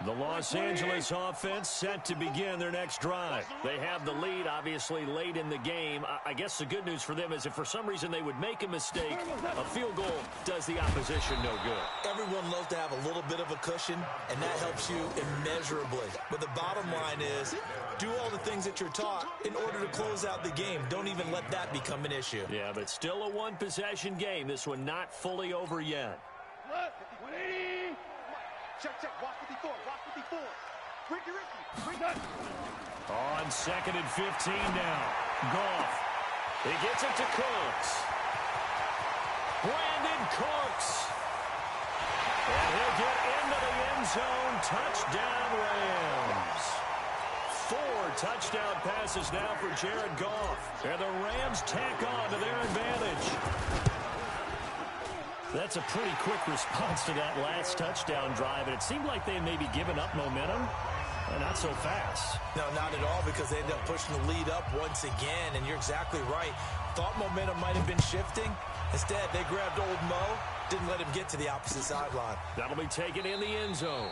Speaker 2: The Los Angeles offense set to begin their next drive. They have the lead, obviously, late in the game. I guess the good news for them is if for some reason they would make a mistake, a field goal does the opposition no good.
Speaker 3: Everyone loves to have a little bit of a cushion, and that helps you immeasurably. But the bottom line is, do all the things that you're taught in order to close out the game. Don't even let that become an issue.
Speaker 2: Yeah, but still a one-possession game. This one not fully over yet.
Speaker 5: Check, watch 54, watch 54. Ricky.
Speaker 2: On 2nd and 15 now. Goff. He gets it to Cooks. Brandon Cooks. And he'll get into the end zone. Touchdown, Rams. 4 touchdown passes now for Jared Goff. And the Rams tack on to their advantage. That's a pretty quick response to that last touchdown drive. And it seemed like they had maybe given up momentum. Not so fast.
Speaker 3: No, not at all, because they ended up pushing the lead up once again. And you're exactly right. Thought momentum might have been shifting. Instead, they grabbed old Mo. Didn't let him get to the opposite sideline.
Speaker 2: That'll be taken in the end zone.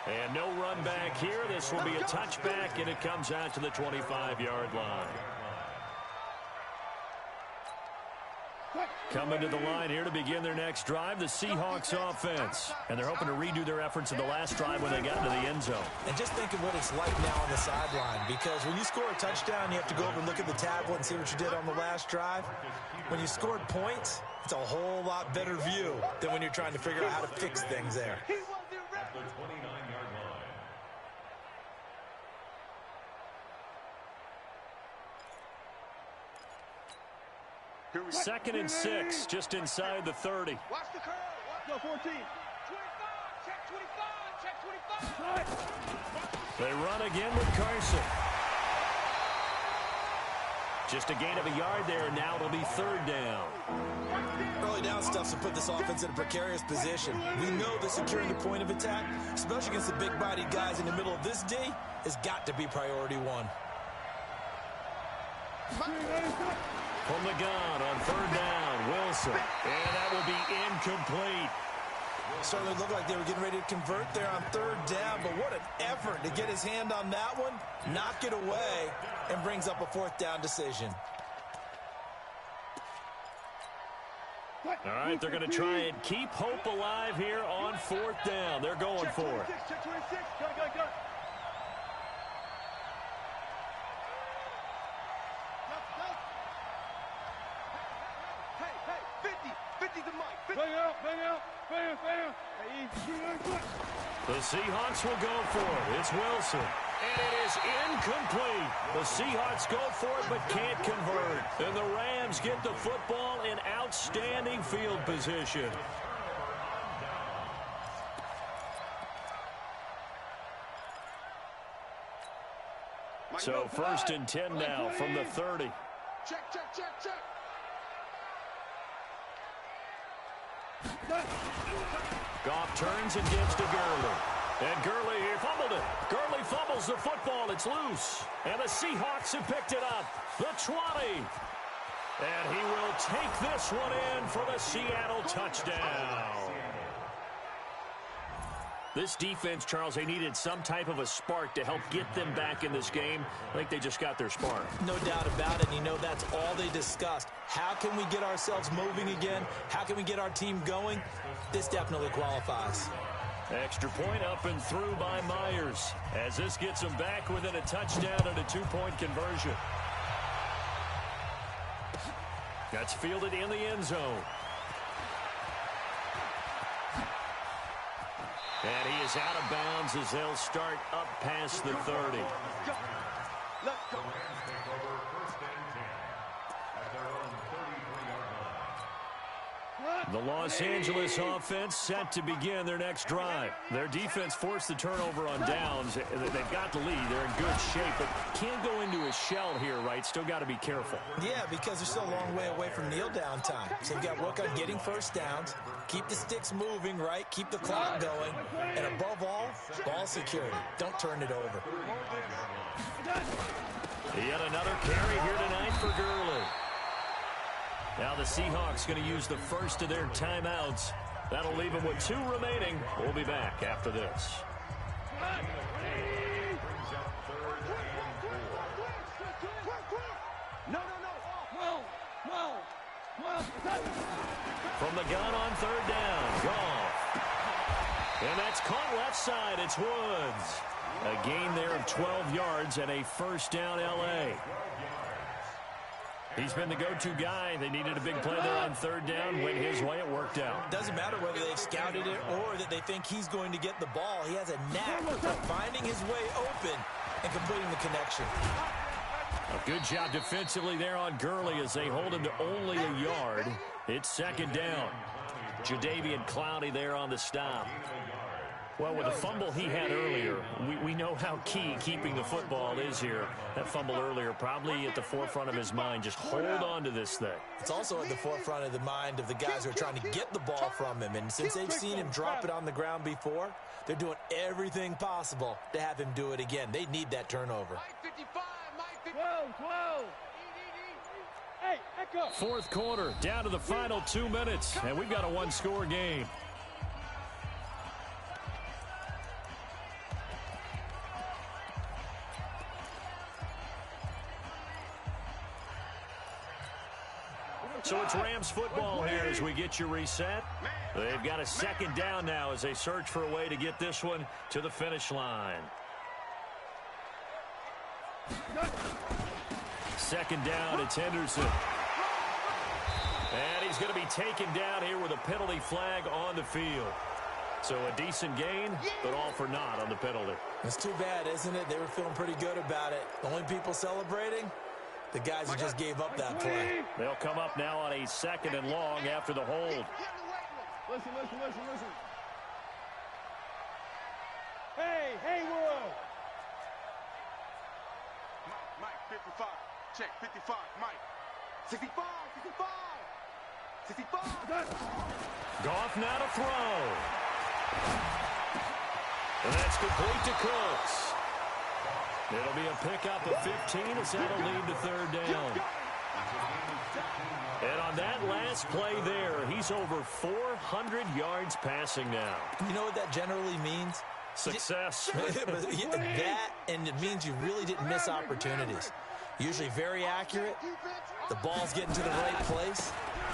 Speaker 2: And no run back here. This will be a touchback, and it comes out to the 25-yard line. Coming to the line here to begin their next drive, the Seahawks offense. And they're hoping to redo their efforts in the last drive when they got into the end zone.
Speaker 3: And just think of what it's like now on the sideline, because when you score a touchdown, you have to go over and look at the tablet and see what you did on the last drive. When you scored points, it's a whole lot better view than when you're trying to figure out how to fix things there.
Speaker 4: At the 29-yard line.
Speaker 2: 2nd and 6, just inside the 30.
Speaker 5: Watch the curve. Watch 14. 25. Check 25. Check 25.
Speaker 2: They run again with Carson. Just a gain of a yard there, and now it'll be 3rd down.
Speaker 3: Early down stuff to put this offense in a precarious position. We know that securing the point of attack, especially against the big-bodied guys in the middle of this D, has got to be priority one.
Speaker 2: From the gun on 3rd down, Wilson. And that will be incomplete.
Speaker 3: Certainly looked like they were getting ready to convert there on 3rd down, but what an effort to get his hand on that one, knock it away, and brings up a 4th down decision.
Speaker 2: All right, they're going to try and keep hope alive here on 4th down. They're going for it.
Speaker 5: Check 26. Go. Hey, 50 to Mike. Bang out.
Speaker 2: The Seahawks will go for it. It's Wilson. And it is incomplete. The Seahawks go for it but can't convert. And the Rams get the football in outstanding field position. So 1st and 10 now from the 30.
Speaker 5: Check.
Speaker 2: Goff turns and gives to Gurley. And Gurley here fumbled it. Gurley fumbles the football. It's loose. And the Seahawks have picked it up. The 20. And he will take this one in for the Seattle touchdown. This defense, Charles, they needed some type of a spark to help get them back in this game. I think they just got their spark.
Speaker 3: No doubt about it. And you know, that's all they discussed. How can we get ourselves moving again? How can we get our team going? This definitely qualifies.
Speaker 2: Extra point up and through by Myers, as this gets them back within a touchdown and a 2-point conversion. That's fielded in the end zone. And he is out of bounds as they'll start up past the 30.
Speaker 5: Let's go.
Speaker 4: The Rams take over 1st and 10 at their own 33-yard line.
Speaker 2: The Los Angeles offense set to begin their next drive. Their defense forced the turnover on downs. They've got the lead. They're in good shape, but can't go into a shell here, right? Still got to be careful.
Speaker 3: Yeah, because they're still a long way away from kneel down time. So you've got to work on getting 1st downs, keep the sticks moving, right? Keep the clock going. And above all, ball security. Don't turn it over.
Speaker 2: Yet another carry here tonight for Gurley. Now the Seahawks going to use the first of their timeouts. That'll leave them with 2 remaining. We'll be back after this.
Speaker 4: Brings up 3rd and 4.
Speaker 2: From the gun on 3rd down, Goff. And that's caught left side. It's Woods. A gain there of 12 yards and a 1st down L.A. He's been the go-to guy. They needed a big play there on 3rd down. Went his way. It worked out.
Speaker 3: Doesn't matter whether they've scouted it or that they think he's going to get the ball. He has a knack for finding his way open and completing the connection.
Speaker 2: A good job defensively there on Gurley as they hold him to only a yard. It's 2nd down. Jadeveon Clowney there on the stop. Well, with the fumble he had earlier, we know how key keeping the football is here. That fumble earlier probably at the forefront of his mind. Just hold on to this thing.
Speaker 3: It's also at the forefront of the mind of the guys who are trying to get the ball from him. And since they've seen him drop it on the ground before, they're doing everything possible to have him do it again. They need that turnover.
Speaker 2: 4th quarter, down to the final 2 minutes, and we've got a one-score game. So it's Rams football here as we get you reset. They've got a 2nd down now as they search for a way to get this one to the finish line. 2nd down, it's Henderson. And he's going to be taken down here with a penalty flag on the field. So a decent gain, but all for naught on the penalty.
Speaker 3: It's too bad, isn't it? They were feeling pretty good about it. The only people celebrating, the guys who just gave up that play.
Speaker 2: They'll come up now on a 2nd and long after the hold.
Speaker 5: Listen. Hey, Haywood. Mike, 55. Check, 55, Mike. 65.
Speaker 2: Goff now to throw. And that's complete to Cooks. It'll be a pickup of 15 as that'll lead to 3rd down. And on that last play there, he's over 400 yards passing now.
Speaker 3: You know what that generally means?
Speaker 2: Success.
Speaker 3: That, and it means you really didn't miss opportunities. Usually very accurate. The ball's getting to the right place.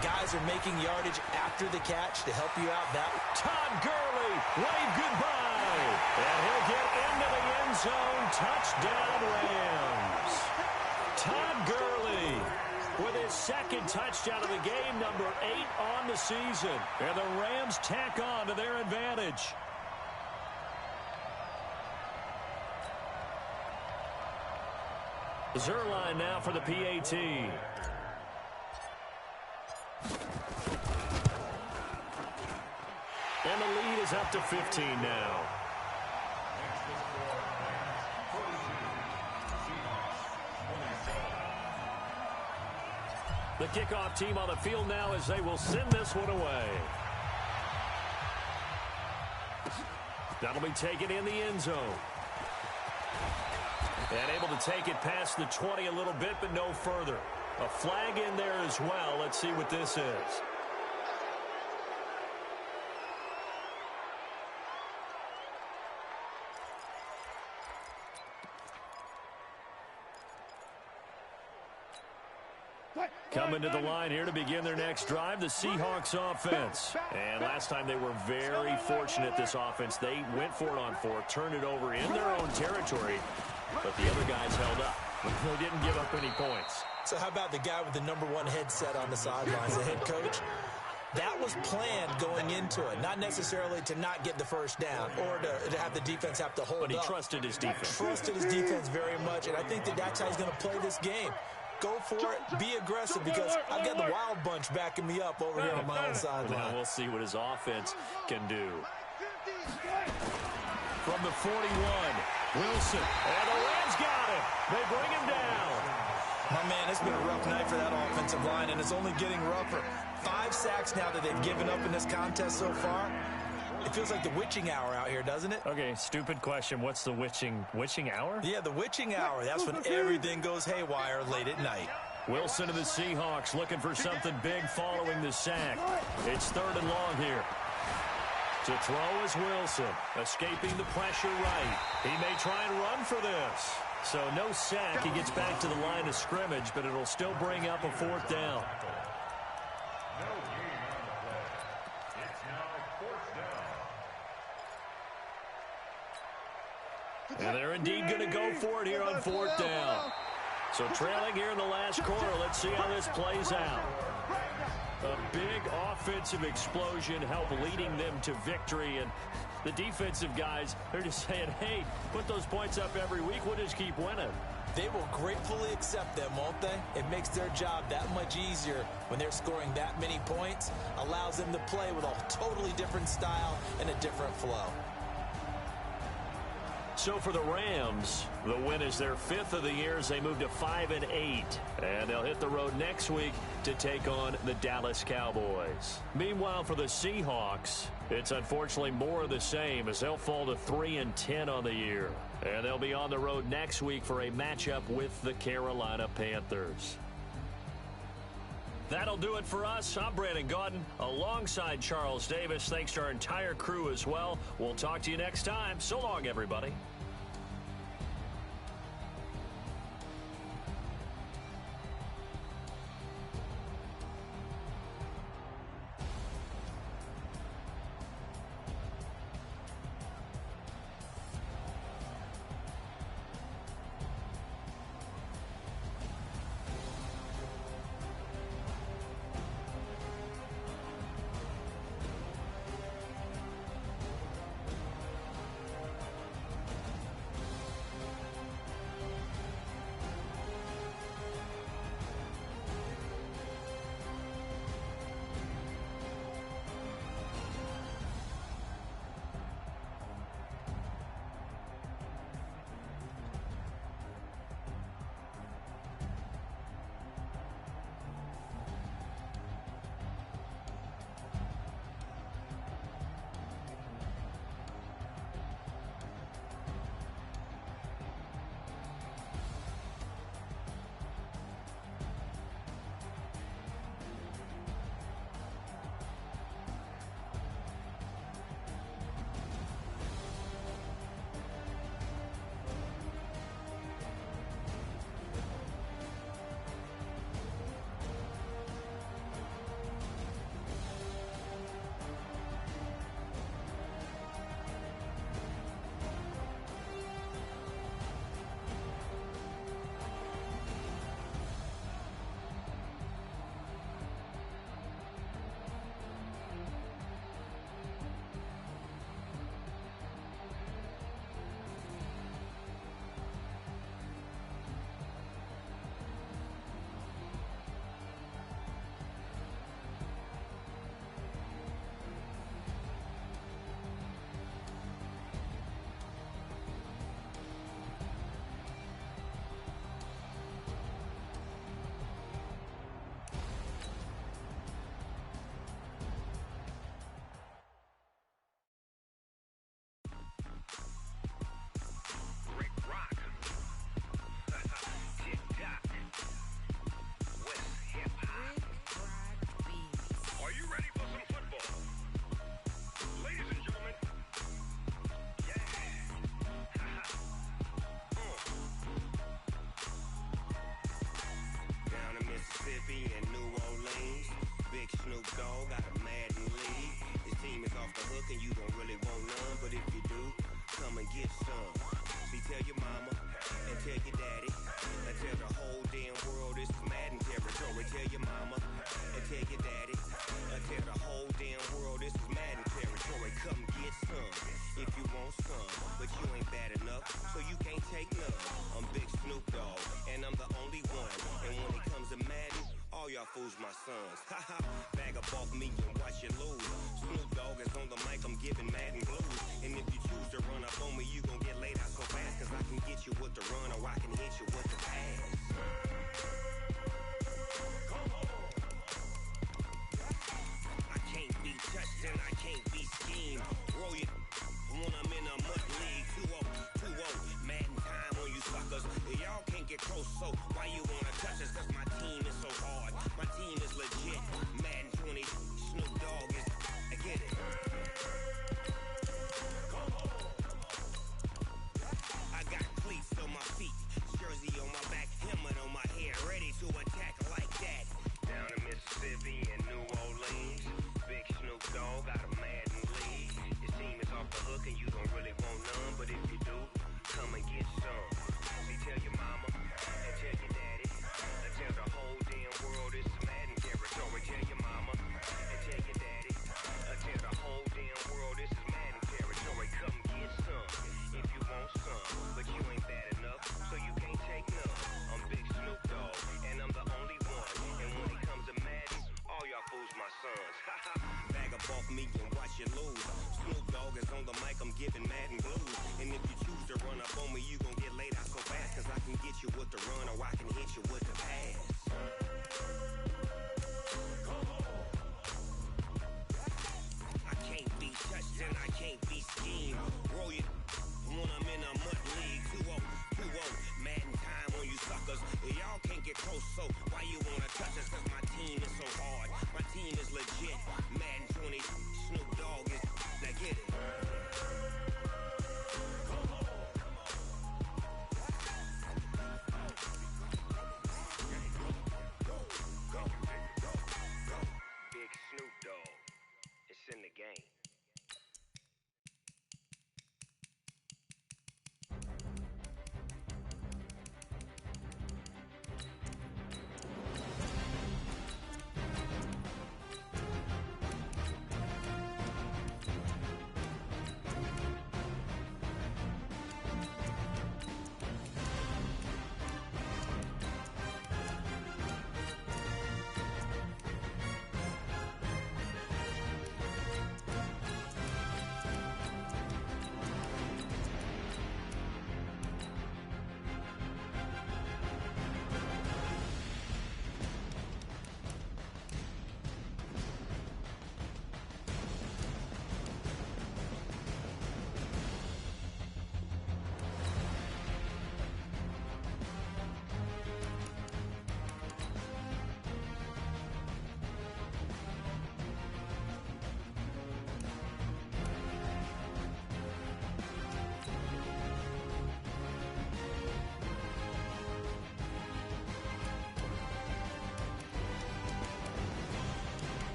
Speaker 3: Guys are making yardage after the catch to help you out. That
Speaker 2: Todd Gurley, wave goodbye. And he'll get into the end zone. Touchdown, Rams. Todd Gurley with his 2nd touchdown of the game, number 8 on the season. And the Rams tack on to their advantage. Zuerlein now for the PAT. And the lead is up to 15 now. The kickoff team on the field now as they will send this one away. That'll be taken in the end zone. And able to take it past the 20 a little bit, but no further. A flag in there as well. Let's see what this is. Coming to the line here to begin their next drive, the Seahawks offense. And last time they were very fortunate, this offense. They went for it on 4, turned it over in their own territory, but the other guys held up. They didn't give up any points.
Speaker 3: So how about the guy with the number 1 headset on the sidelines, the head coach? That was planned going into it, not necessarily to not get the 1st down or to have the defense have to hold up.
Speaker 2: But he trusted his defense.
Speaker 3: Trusted his defense very much, and I think that's how he's going to play this game. Go for it, be aggressive, because I've got the Wild Bunch backing me up over here on my own sideline.
Speaker 2: Now we'll see what his offense can do. From the 41, Wilson. And the Rams got him. They bring him down.
Speaker 3: My man, it's been a rough night for that offensive line, and it's only getting rougher. 5 sacks now that they've given up in this contest so far. It feels like the witching hour out here, doesn't it?
Speaker 2: Okay, stupid question. What's the witching hour?
Speaker 3: Yeah, the witching hour. That's when everything goes haywire late at night.
Speaker 2: Wilson of the Seahawks looking for something big following the sack. It's 3rd and long here. To throw is Wilson, escaping the pressure right. He may try and run for this. So no sack. He gets back to the line of scrimmage, but it'll still bring up a 4th down.
Speaker 4: No gain on the play. It's now 4th down.
Speaker 2: And they're indeed going to go for it here on 4th down. So trailing here in the last quarter. Let's see how this plays out. A big offensive explosion helped leading them to victory. And the defensive guys, they're just saying, hey, put those points up every week. We'll just keep winning.
Speaker 3: They will gratefully accept them, won't they? It makes their job that much easier when they're scoring that many points. Allows them to play with a totally different style and a different flow.
Speaker 2: So for the Rams, the win is their 5th of the year as they move to 5-8. And they'll hit the road next week to take on the Dallas Cowboys. Meanwhile, for the Seahawks, it's unfortunately more of the same as they'll fall to 3-10 on the year. And they'll be on the road next week for a matchup with the Carolina Panthers. That'll do it for us. I'm Brandon Gaudin alongside Charles Davis. Thanks to our entire crew as well. We'll talk to you next time. So long, everybody.
Speaker 6: Fools my sons. Haha, bag up off me and watch you lose. Snoop Dogg is on the mic, I'm giving Madden blues. And if you choose to run up on me, you gon' get laid out so fast. Cause I can get you with the run or I can hit you with the pass. I can't be touched and I can't be schemed. Roll you when I'm in a mud league. 2-0, 2-0, Madden time on you suckers. Y'all can't get close, so why you wanna touch us? Cause my team is so hard. My team is legit. Madden 20, Snoop Dogg is, I get it. off me and watch you lose. Snoop Dogg is on the mic, I'm giving Madden blues. And if you choose to run up on me, you gon' get laid out so fast. Cause I can get you with the run or I can hit you with the pass. I can't be touched and I can't be schemed. Roll you when I'm in a mud league. 2-0, Madden time on you suckers. Y'all can't get close, so why you wanna touch us? Cause my team is so hard. My team is legit. Madden 20, Snoop Dogg is. Now get it. Big Snoop Dogg. It's in the game.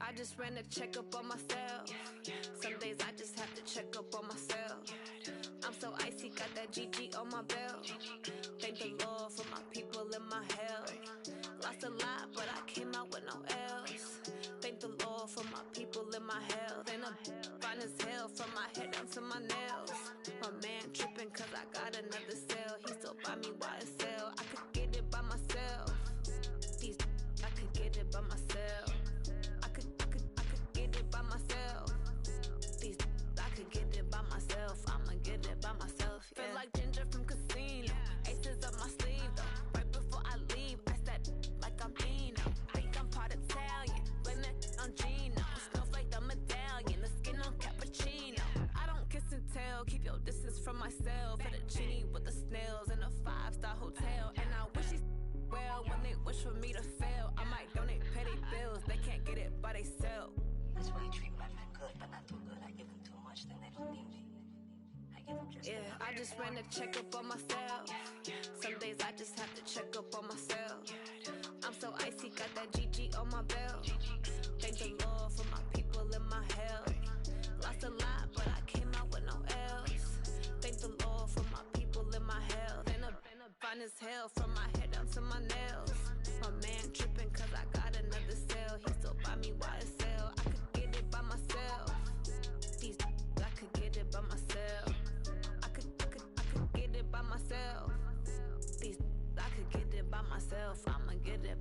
Speaker 7: I just ran a checkup on myself. Some days I just have to check up on myself. I'm so icy, got that GG on my belt. Thank the Lord for my people in my health. Lost a lot, but I came out with no else. Thank the Lord for my people in my health. And I'm fine as hell from my head down to my nails. My man tripping cause I got another cell. He still buy me YSL. I could get it by myself. These I could get it by myself. I could get it by myself. These I could get it by myself. I'ma get it by myself. Yeah. Feel like Ginger from Casino. Aces up my sleeve though. Right before I leave, I said like I'm Eno. Think I'm part Italian. Blame that on Gino. Smells like the medallion. The skin on cappuccino. I don't kiss and tell. Keep your distance from myself. Fettuccine with the snails in a 5-star hotel. And I wish he's well when they wish for me to fail. I might donate petty bills. They can't get it by they self.
Speaker 8: That's why I treat my men good, but not too good. I give them too much, then they don't need me. I give them just enough.
Speaker 7: I just ran a checkup on myself. Some days I just have to check up on myself. I'm so icy, got that GG on my belt. Thank the Lord for my people in my health. Lost a lot, but I came out with no else. Thank the Lord for my people in my health. And I'm fine as hell from my head down to my nails. My man tripping cause I got another cell. He still buy me YSL.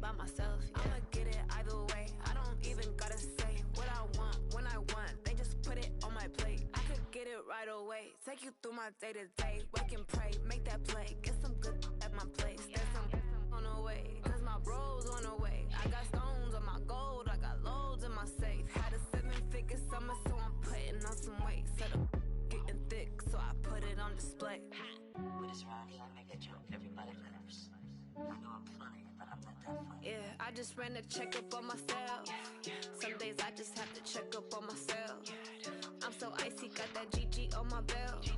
Speaker 7: by myself. I'ma get it either way. I don't even gotta say what I want when I want. They just put it on my plate. I could get it right away. Take you through my day to day. Wake and pray, make that play. Get some good at my place. There's some on the way, cause my bro's on the way. I got stones on my gold. I got loads in my safe. Had a 7-figure summer, so I'm putting on some weight. Set up getting thick, so I put it on display.
Speaker 8: With this round here, I make a joke, everybody laughs. I know I'm funny, but I'm not that funny.
Speaker 7: Yeah, I just ran a checkup on myself. Some days I just have to check up on myself. I'm so icy, got that GG on my belt.